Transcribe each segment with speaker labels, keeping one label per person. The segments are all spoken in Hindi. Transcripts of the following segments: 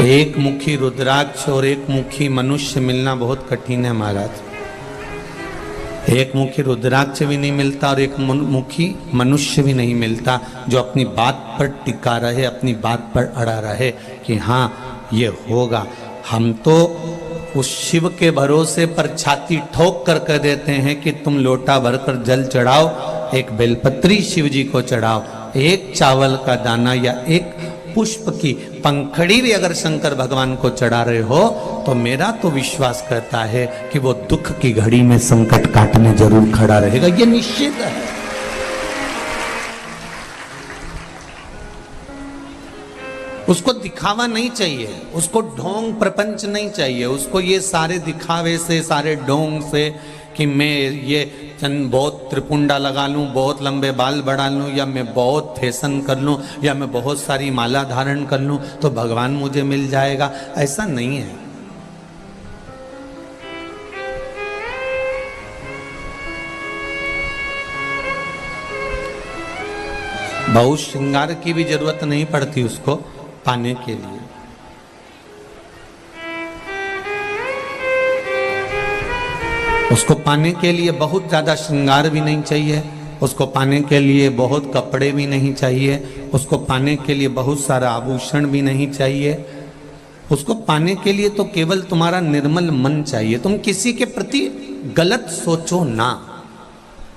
Speaker 1: एक मुखी रुद्राक्ष और एक मुखी मनुष्य मिलना बहुत कठिन है महाराज। एक मुखी रुद्राक्ष भी नहीं मिलता और एक मुखी मनुष्य भी नहीं मिलता जो अपनी बात पर टिका रहे, अपनी बात पर अड़ा रहे कि हाँ ये होगा। हम तो उस शिव के भरोसे पर छाती ठोक कर कह देते हैं कि तुम लोटा भरकर जल चढ़ाओ, एक बेलपत्री शिव जी को चढ़ाओ, एक चावल का दाना या एक पुष्प की पंखड़ी भी अगर शंकर भगवान को चढ़ा रहे हो तो मेरा तो विश्वास करता है कि वो दुख की घड़ी में संकट काटने जरूर खड़ा रहेगा, ये निश्चित है। उसको दिखावा नहीं चाहिए, उसको ढोंग प्रपंच नहीं चाहिए, उसको ये सारे दिखावे से, सारे ढोंग से कि मैं ये बहुत त्रिपुंडा लगा लूं, बहुत लंबे बाल बढ़ा लूं, या मैं बहुत फैशन कर लूं, या मैं बहुत सारी माला धारण कर लूं तो भगवान मुझे मिल जाएगा, ऐसा नहीं है। बहुत श्रृंगार की भी जरूरत नहीं पड़ती उसको पाने के लिए। उसको पाने के लिए बहुत ज़्यादा श्रृंगार भी नहीं चाहिए, उसको पाने के लिए बहुत कपड़े भी नहीं चाहिए, उसको पाने के लिए बहुत सारा आभूषण भी नहीं चाहिए। उसको पाने के लिए तो केवल तुम्हारा निर्मल मन चाहिए। तुम किसी के प्रति गलत सोचो ना,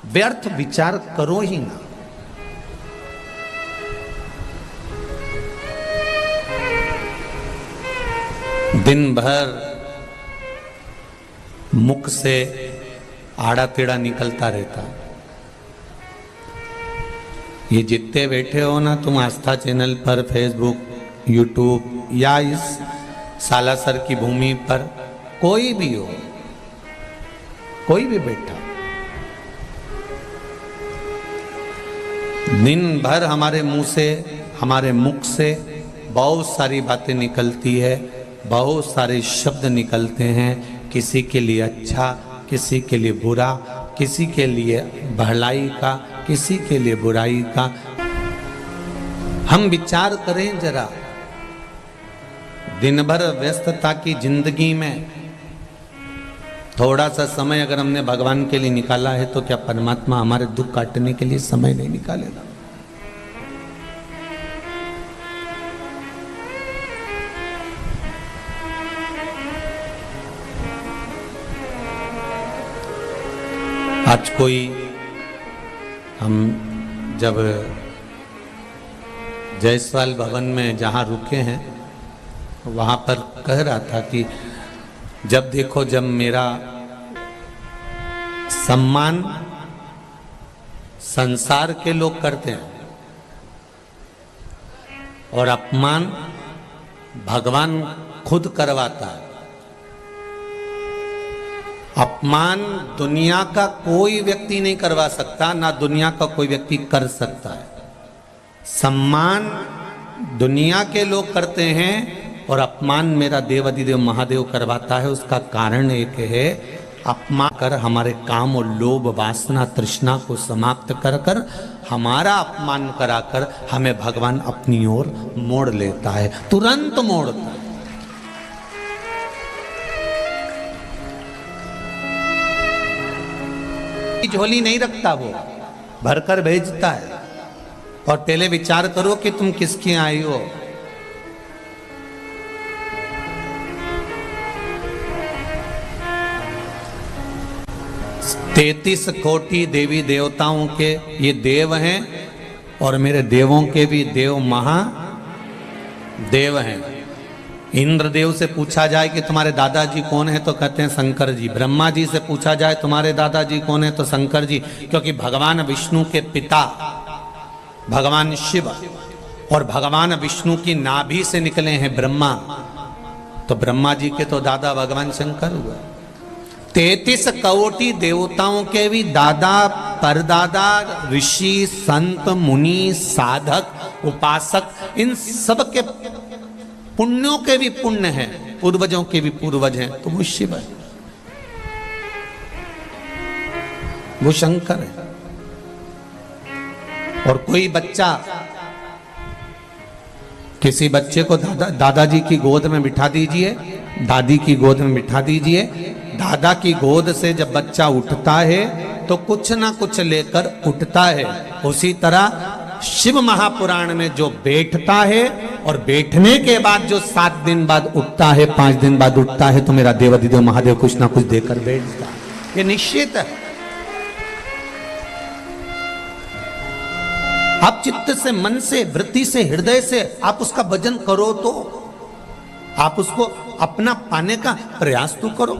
Speaker 1: व्यर्थ विचार करो ही ना। दिन भर मुख से आड़ा टेढ़ा निकलता रहता। ये जितने बैठे हो ना तुम आस्था चैनल पर, फेसबुक, यूट्यूब या इस सालासर की भूमि पर, कोई भी हो, कोई भी बैठा, दिन भर हमारे मुंह से, हमारे मुख से बहुत सारी बातें निकलती है, बहुत सारे शब्द निकलते हैं, किसी के लिए अच्छा, किसी के लिए बुरा, किसी के लिए भलाई का, किसी के लिए बुराई का। हम विचार करें जरा, दिन भर व्यस्तता की जिंदगी में थोड़ा सा समय अगर हमने भगवान के लिए निकाला है तो क्या परमात्मा हमारे दुख काटने के लिए समय नहीं निकालेगा? आज कोई, हम जब जायसवाल भवन में जहाँ रुके हैं वहाँ पर कह रहा था कि जब देखो, जब मेरा सम्मान संसार के लोग करते हैं और अपमान भगवान खुद करवाता है। अपमान दुनिया का कोई व्यक्ति नहीं करवा सकता, ना दुनिया का कोई व्यक्ति कर सकता है। सम्मान दुनिया के लोग करते हैं और अपमान मेरा देवाधिदेव महादेव करवाता है। उसका कारण एक है, अपमान कर हमारे काम और लोभ वासना तृष्णा को समाप्त कर कर हमारा अपमान कराकर हमें भगवान अपनी ओर मोड़ लेता है, तुरंत मोड़ता है। झोली नहीं रखता, वो भरकर भेजता है। और पहले विचार करो कि तुम किसके आई हो। तैतीस कोटि देवी देवताओं के ये देव हैं और मेरे देवों के भी देव महादेव हैं। इंद्रदेव से पूछा जाए कि तुम्हारे दादाजी कौन है तो कहते हैं शंकर जी। ब्रह्मा जी से पूछा जाए तुम्हारे दादाजी कौन है तो शंकर जी, क्योंकि भगवान विष्णु के पिता भगवान शिव और भगवान विष्णु की नाभि से निकले हैं ब्रह्मा, तो ब्रह्मा जी के तो दादा भगवान शंकर हुए। 33 कोटि देवताओं के भी दादा परदादा ऋषि संत मुनि साधक उपासक, इन सब के पुण्यों के भी पुण्य हैं, पूर्वजों के भी पूर्वज हैं, तो वो शिव है, वो शंकर है। और कोई बच्चा किसी बच्चे को दादाजी की गोद में बिठा दीजिए, दादी की गोद में बिठा दीजिए। दादा की गोद से जब बच्चा उठता है तो कुछ ना कुछ लेकर उठता है। उसी तरह शिव महापुराण में जो बैठता है और बैठने के बाद जो 7 दिन बाद उठता है, 5 दिन बाद उठता है, तो मेरा देवाधिदेव महादेव कुछ ना कुछ देकर बैठता है, ये निश्चित है। आप चित्त से, मन से, वृत्ति से, हृदय से आप उसका भजन करो, तो आप उसको अपना पाने का प्रयास तो करो।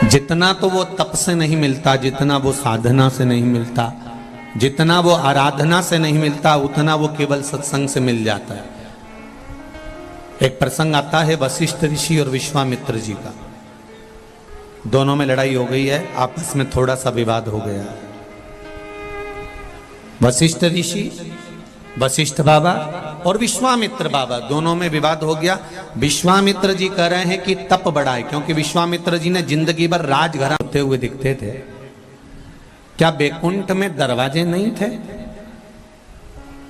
Speaker 1: जितना तो वो तप से नहीं मिलता, जितना वो साधना से नहीं मिलता, जितना वो आराधना से नहीं मिलता, उतना वो केवल सत्संग से मिल जाता है। एक प्रसंग आता है वशिष्ठ ऋषि और विश्वामित्र जी का। दोनों में लड़ाई हो गई है, आपस में थोड़ा सा विवाद हो गया। वशिष्ठ ऋषि, वशिष्ठ बाबा और विश्वामित्र बाबा, दोनों में विवाद हो गया। विश्वामित्र जी कह रहे हैं कि तप बड़ा है, क्योंकि विश्वामित्र जी ने जिंदगी भर राजघर होते हुए दिखते थे। क्या बैकुंठ में दरवाजे नहीं थे?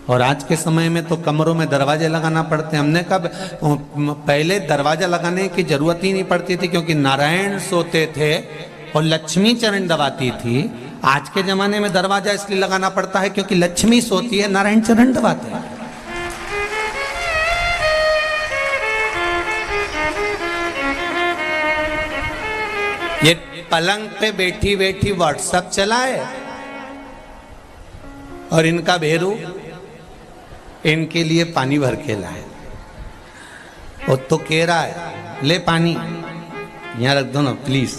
Speaker 1: और आज के समय में तो कमरों में दरवाजे लगाना पड़ते हैं। हमने कब, पहले दरवाजा लगाने की जरूरत ही नहीं पड़ती थी, क्योंकि नारायण सोते थे और लक्ष्मी चरण दबाती थी। आज के जमाने में दरवाजा इसलिए लगाना पड़ता है क्योंकि लक्ष्मी सोती है, नारायण चरण दबाते हैं। ये पलंग पे बैठी बैठी व्हाट्सएप चलाए और इनका भेरू इनके लिए पानी भर के लाए। वो तो कह रहा है ले पानी यहां रख दो ना प्लीज।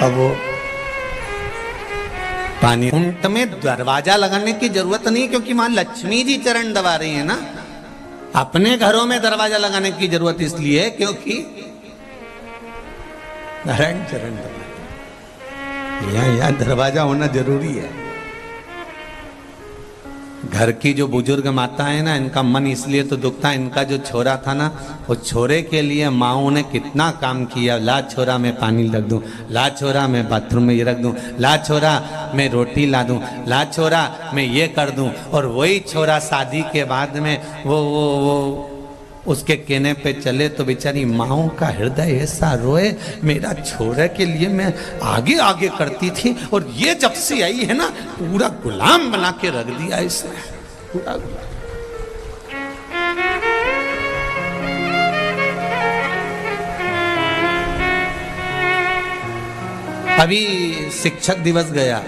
Speaker 1: अब वो पानी, कुंड में दरवाजा लगाने की जरूरत नहीं, क्योंकि वहां लक्ष्मी जी चरण दबा रही है ना। अपने घरों में दरवाजा लगाने की जरूरत इसलिए क्योंकि नारायण चरण दबाते। यहाँ दरवाजा होना जरूरी है। घर की जो बुजुर्ग माता है ना, इनका मन इसलिए तो दुखता है। इनका जो छोरा था ना, वो छोरे के लिए माओ ने कितना काम किया। ला छोरा मैं पानी रख दूं, ला छोरा मैं बाथरूम में ये रख दूं, ला छोरा मैं रोटी ला दूं, ला छोरा मैं ये कर दूं। और वही छोरा शादी के बाद में वो उसके कहने पे चले तो बेचारी माओ का हृदय ऐसा रोए, मेरा छोरे के लिए मैं आगे आगे करती थी और ये जब से आई है ना, पूरा गुलाम बना के रख दिया इसने, पूरा गुलाम। अभी शिक्षक दिवस गया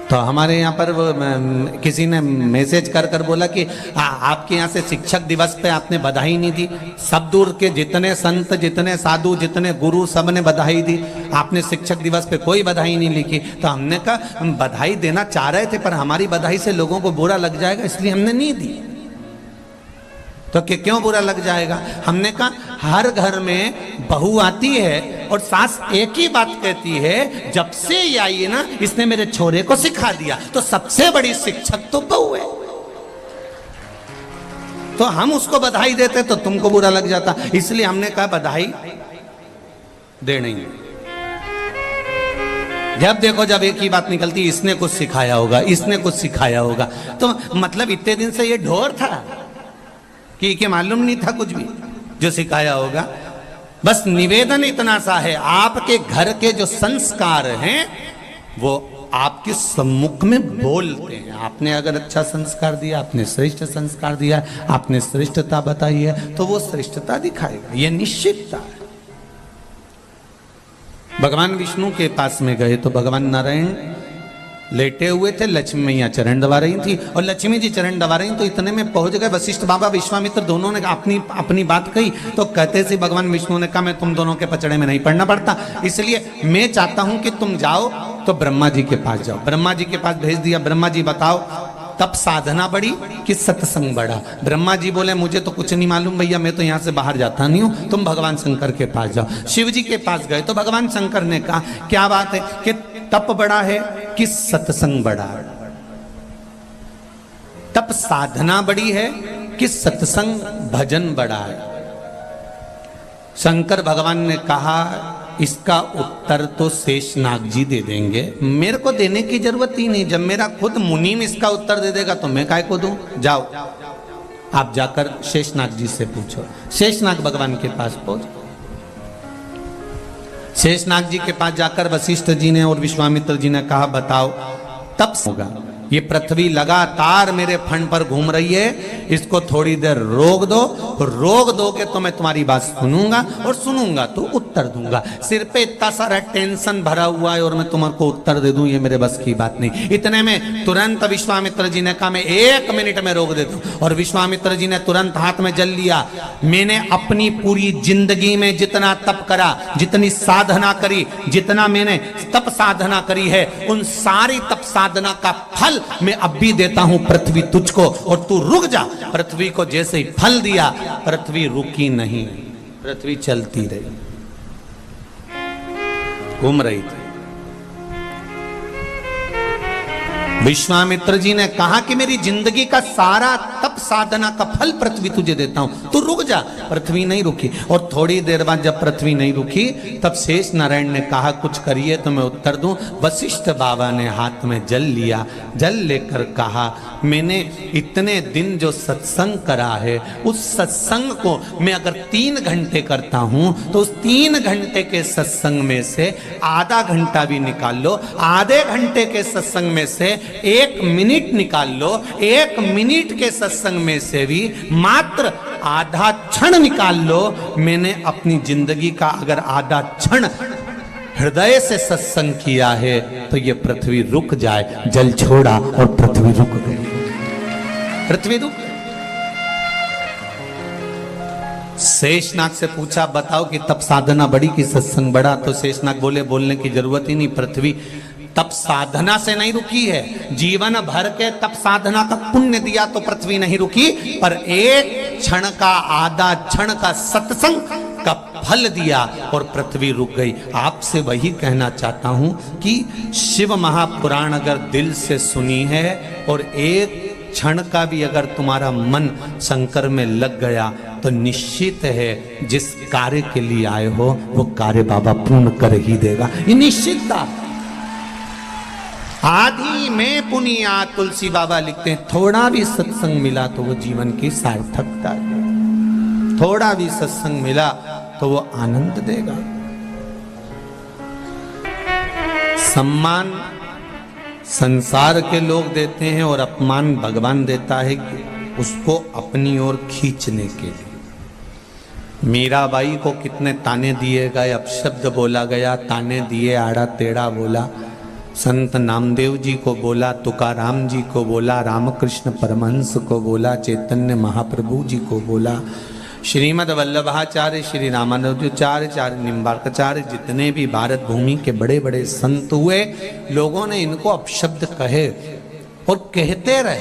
Speaker 1: तो हमारे यहाँ पर किसी ने मैसेज कर कर बोला कि आपके यहाँ से शिक्षक दिवस पे आपने बधाई नहीं दी। सब दूर के जितने संत, जितने साधु, जितने गुरु, सब ने बधाई दी, आपने शिक्षक दिवस पे कोई बधाई नहीं लिखी। तो हमने कहा हम बधाई देना चाह रहे थे, पर हमारी बधाई से लोगों को बुरा लग जाएगा, इसलिए हमने नहीं दी। तो क्यों बुरा लग जाएगा? हमने कहा हर घर में बहू आती है और सास एक ही बात कहती है, जब से ये आई है ना, इसने मेरे छोरे को सिखा दिया। तो सबसे बड़ी शिक्षक तो बहू है। तो हम उसको बधाई देते तो तुमको बुरा लग जाता, इसलिए हमने कहा बधाई देनी। जब देखो जब एक ही बात निकलती, इसने कुछ सिखाया होगा, इसने कुछ सिखाया होगा। तो मतलब इतने दिन से ये ढोर था कि मालूम नहीं था कुछ भी जो सिखाया होगा। बस निवेदन इतना सा है, आपके घर के जो संस्कार हैं वो आपके सम्मुख में बोलते हैं। आपने अगर अच्छा संस्कार दिया, आपने श्रेष्ठ संस्कार दिया, आपने श्रेष्ठता बताई है, तो वो श्रेष्ठता दिखाएगा, ये निश्चितता है। भगवान विष्णु के पास में गए तो भगवान नारायण लेटे हुए थे, लक्ष्मी मैया चरण दबा रही थी और लक्ष्मी जी चरण दबा रही, तो इतने में पहुंच गए वशिष्ठ बाबा, विश्वामित्र, दोनों ने अपनी अपनी बात कही। तो कहते से भगवान विष्णु ने कहा मैं तुम दोनों के पचड़े में नहीं पड़ना पड़ता, इसलिए मैं चाहता हूं कि तुम जाओ तो ब्रह्मा जी के पास जाओ। ब्रह्मा जी के पास भेज दिया। ब्रह्मा जी बताओ तब साधना बढ़ी कि सत्संग बढ़ा? ब्रह्मा जी बोले मुझे तो कुछ नहीं मालूम भैया, मैं तो यहाँ से बाहर जाता नहीं हूँ, तुम भगवान शंकर के पास जाओ। शिव जी के पास गए तो भगवान शंकर ने कहा क्या बात है कि तप बड़ा है कि सत्संग बड़ा है? तप साधना बड़ी है कि सत्संग भजन बड़ा है? शंकर भगवान ने कहा इसका उत्तर तो शेषनाग जी दे देंगे, मेरे को देने की जरूरत ही नहीं। जब मेरा खुद मुनीम इसका उत्तर दे देगा तो मैं काय को दूं? जाओ आप जाकर शेषनाग जी से पूछो। शेषनाग भगवान के पास पहुंच, शेषनाग जी के पास जाकर वशिष्ठ जी ने और विश्वामित्र जी ने कहा बताओ तब होगा, ये पृथ्वी लगातार मेरे फंड पर घूम रही है, इसको थोड़ी देर रोक दो, रोक दोगे तो मैं तुम्हारी बात सुनूंगा और सुनूंगा तो उत्तर दूंगा। सिर पे इतना सारा टेंशन भरा हुआ है और मैं तुम्हारे उत्तर दे दूं, ये मेरे बस की बात नहीं। इतने में तुरंत विश्वामित्र जी ने कहा मैं 1 मिनट में रोक देता हूं, और विश्वामित्र जी ने तुरंत हाथ में जल लिया। मैंने अपनी पूरी जिंदगी में जितना तप करा, जितनी साधना करी, जितना मैंने तप साधना करी है, उन सारी तप साधना का फल मैं अब भी देता हूं पृथ्वी तुझको, और तू रुक जा। पृथ्वी को जैसे ही फल दिया, पृथ्वी रुकी नहीं, पृथ्वी चलती रही, घूम रही थी। विश्वामित्र जी ने कहा कि मेरी जिंदगी का सारा तप साधना का फल पृथ्वी तुझे देता हूं, तू रुक जा। पृथ्वी नहीं रुकी, और थोड़ी देर बाद जब पृथ्वी नहीं रुकी तब शेष नारायण ने कहा कुछ करिए तो मैं उत्तर दूं। वशिष्ठ बाबा ने हाथ में जल लिया, जल लेकर कहा मैंने इतने दिन जो सत्संग करा है, उस सत्संग को मैं अगर 3 घंटे करता हूं तो उस 3 घंटे के सत्संग में से आधा घंटा भी निकाल लो, आधे घंटे के सत्संग में से 1 मिनट निकाल लो, 1 मिनट के सत्संग में से भी मात्र आधा क्षण निकाल लो। मैंने अपनी जिंदगी का अगर आधा क्षण हृदय से सत्संग किया है तो ये पृथ्वी रुक जाए। जल छोड़ा और पृथ्वी रुक गई, पृथ्वी रुक। शेषनाग से पूछा बताओ कि तप साधना बड़ी कि सत्संग बड़ा? तो शेषनाग बोले बोलने की जरूरत ही नहीं, पृथ्वी तप साधना से नहीं रुकी है, जीवन भर के तप साधना का पुण्य दिया तो पृथ्वी नहीं रुकी, पर 1 क्षण का, आधा क्षण का सत्संग का फल दिया और पृथ्वी रुक गई। आपसे वही कहना चाहता हूं कि शिव महापुराण अगर दिल से सुनी है और 1 क्षण का भी अगर तुम्हारा मन शंकर में लग गया तो निश्चित है जिस कार्य के लिए आए हो वो कार्य बाबा पूर्ण कर ही देगा, ये निश्चितता। आदि में पुनिया तुलसी बाबा लिखते हैं थोड़ा भी सत्संग मिला तो वो जीवन की सार्थकता है, थोड़ा भी सत्संग मिला तो वो आनंद देगा। सम्मान संसार के लोग देते हैं और अपमान भगवान देता है कि उसको अपनी ओर खींचने के लिए। मीराबाई को कितने ताने दिए गए, अपशब्द बोला गया, ताने दिए, आड़ा टेढ़ा बोला। संत नामदेव जी को बोला, तुकाराम जी को बोला, रामकृष्ण परमहंस को बोला, चैतन्य महाप्रभु जी को बोला, श्रीमद वल्लभाचार्य, श्री रामानुजाचार्य, चार्य निम्बार्काचार्य, जितने भी भारत भूमि के बड़े बड़े संत हुए, लोगों ने इनको अपशब्द कहे और कहते रहे,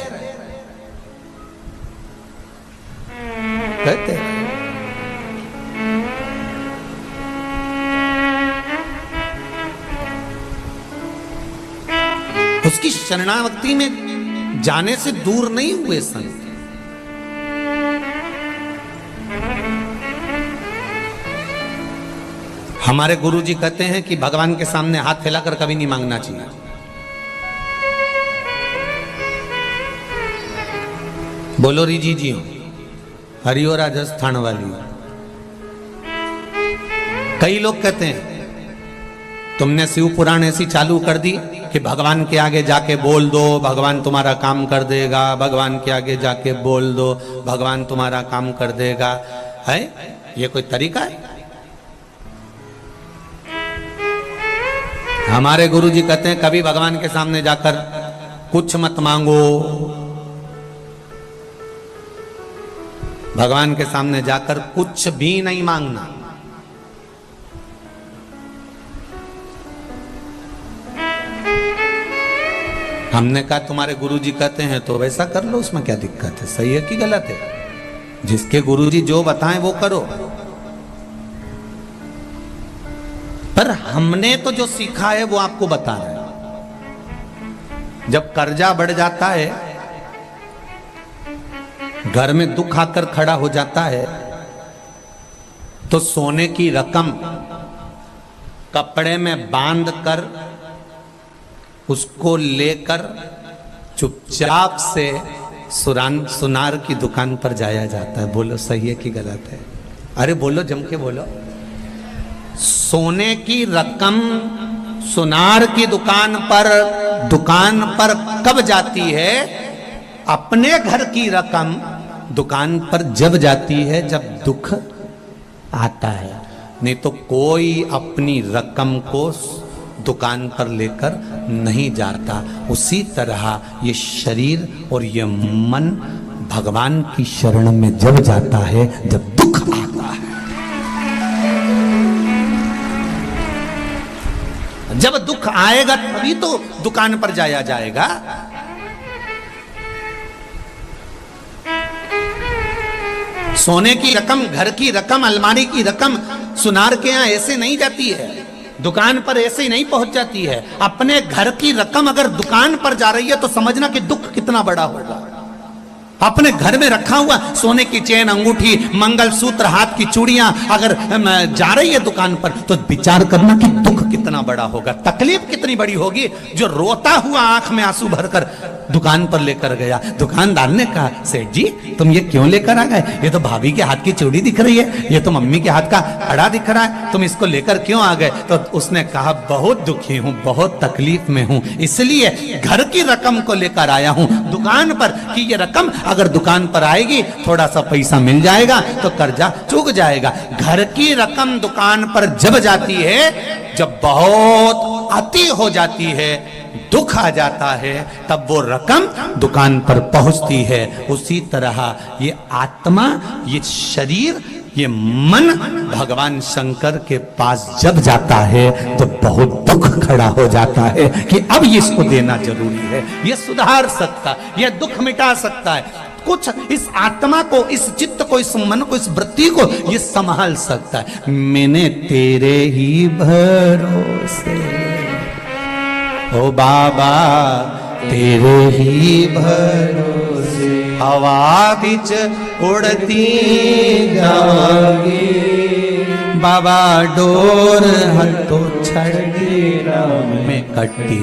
Speaker 1: कहते रहे। उसकी शरणागति में जाने से दूर नहीं हुए संत। हमारे गुरुजी कहते हैं कि भगवान के सामने हाथ फैलाकर कभी नहीं मांगना चाहिए। बोलो रिजी जी हो, हरियो राजस्थान वाली। कई लोग कहते हैं तुमने शिव पुराण ऐसी चालू कर दी कि भगवान के आगे जाके बोल दो, भगवान तुम्हारा काम कर देगा, भगवान के आगे जाके बोल दो, भगवान तुम्हारा काम कर देगा। है ये कोई तरीका है? हमारे गुरुजी कहते हैं कभी भगवान के सामने जाकर कुछ मत मांगो, भगवान के सामने जाकर कुछ भी नहीं मांगना। हमने कहा तुम्हारे गुरुजी कहते हैं तो वैसा कर लो, उसमें क्या दिक्कत है? सही है कि गलत है? जिसके गुरुजी जो बताएं वो करो। पर हमने तो जो सीखा है वो आपको बता रहे हैं। जब कर्जा बढ़ जाता है घर में दुख आकर खड़ा हो जाता है तो सोने की रकम कपड़े में बांध कर उसको लेकर चुपचाप से सुनार की दुकान पर जाया जाता है। बोलो सही है कि गलत है? अरे बोलो, जम के बोलो। सोने की रकम सुनार की दुकान पर कब जाती है? अपने घर की रकम दुकान पर जब जाती है जब दुख आता है, नहीं तो कोई अपनी रकम को दुकान पर लेकर नहीं जाता। उसी तरह ये शरीर और ये मन भगवान की शरण में जब जाता है जब दुख आता है। जब दुख आएगा तभी तो दुकान पर जाया जाएगा। सोने की रकम, घर की रकम, अलमारी की रकम सुनार के यहां ऐसे नहीं जाती है, दुकान पर ऐसे ही नहीं पहुंच जाती है। अपने घर की रकम अगर दुकान पर जा रही है तो समझना कि दुख कितना बड़ा होगा। अपने घर में रखा हुआ सोने की चेन, अंगूठी, मंगलसूत्र, हाथ की चूड़ियां अगर जा रही है दुकान पर तो विचार करना कि दुख कितना बड़ा होगा, तकलीफ कितनी बड़ी होगी। जो रोता हुआ आंख में आंसू भरकर दुकान पर लेकर गया, दुकानदार ने कहा, सेठ जी तुम ये क्यों लेकर आ गए? ये तो भाभी के हाथ की चूड़ी दिख रही है, ये तो मम्मी के हाथ का कड़ा दिख रहा है, तुम इसको लेकर क्यों आ गए? तो उसने कहा, बहुत दुखी हूं, बहुत तकलीफ में हूं, इसलिए घर की रकम को लेकर आया हूं दुकान पर कि ये रकम अगर दुकान पर आएगी थोड़ा सा पैसा मिल जाएगा तो कर्जा चूक जाएगा। घर की रकम दुकान पर जब जाती है, जब बहुत अति हो जाती है, दुख आ जाता है, तब वो रकम दुकान पर पहुंचती है। उसी तरह ये आत्मा, ये शरीर, ये मन भगवान शंकर के पास जब जाता है तो बहुत दुख खड़ा हो जाता है कि अब इसको देना जरूरी है, ये सुधार सकता, ये दुख मिटा सकता है, कुछ इस आत्मा को, इस चित्त को, इस मन को, इस वृत्ति को ये संभाल सकता है। मैंने तेरे ही भरोसे, ओ बाबा तेरे ही भरोसे हवा बिच उड़ती जाऊंगी, बाबा डोर हथो छड़ी में कटी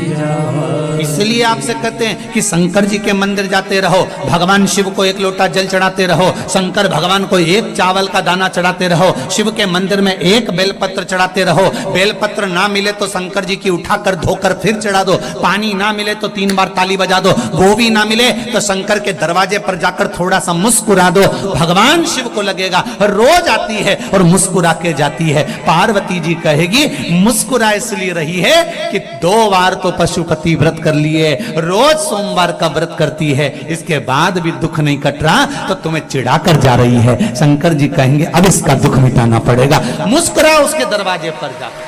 Speaker 1: जाऊंगी। इसलिए आपसे कहते हैं कि शंकर जी के मंदिर जाते रहो, भगवान शिव को एक लोटा जल चढ़ाते रहो, शंकर भगवान को एक चावल का दाना चढ़ाते रहो, शिव के मंदिर में एक बेलपत्र चढ़ाते रहो। बेलपत्र ना मिले तो शंकर जी की उठाकर धोकर फिर चढ़ा दो, पानी ना मिले तो 3 बार ताली बजा दो, गोभी ना मिले तो शंकर के दरवाजे पर जाकर थोड़ा सा मुस्कुरा दो। भगवान शिव को लगेगा रोज आती है और मुस्कुरा के जाती है। पार्वती जी कहेगी मुस्कुरा इसलिए रही है कि 2 बार तो पशुपति व्रत कर लिए, रोज सोमवार का व्रत करती है, इसके बाद भी दुख नहीं कट रहा तो तुम्हें चिढ़ा कर जा रही है। शंकर जी कहेंगे अब इसका दुख मिटाना पड़ेगा, मुस्कुरा उसके दरवाजे पर जाकर,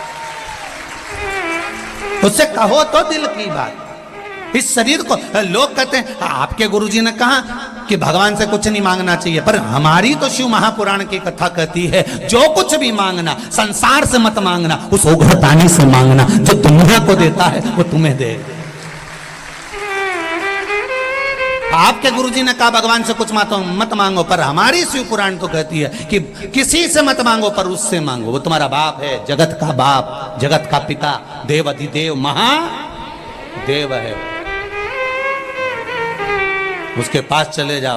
Speaker 1: उससे कहो तो दिल की बात। इस शरीर को लोग कहते हैं आपके गुरुजी ने कहा कि भगवान से कुछ नहीं मांगना चाहिए, पर हमारी तो शिव महापुराण की कथा कहती है जो कुछ भी मांगना संसार से मत मांगना, उस उघड़तानी से मांगना, जो दुनिया को देता है वो तुम्हें दे। आपके गुरुजी ने कहा भगवान से कुछ मत मांगो, पर हमारी शिव पुराण तो कहती है कि किसी से मत मांगो पर उससे मांगो, वो तुम्हारा बाप है, जगत का बाप, जगत का पिता, देव अधिदेव महादेव है, उसके पास चले जाओ।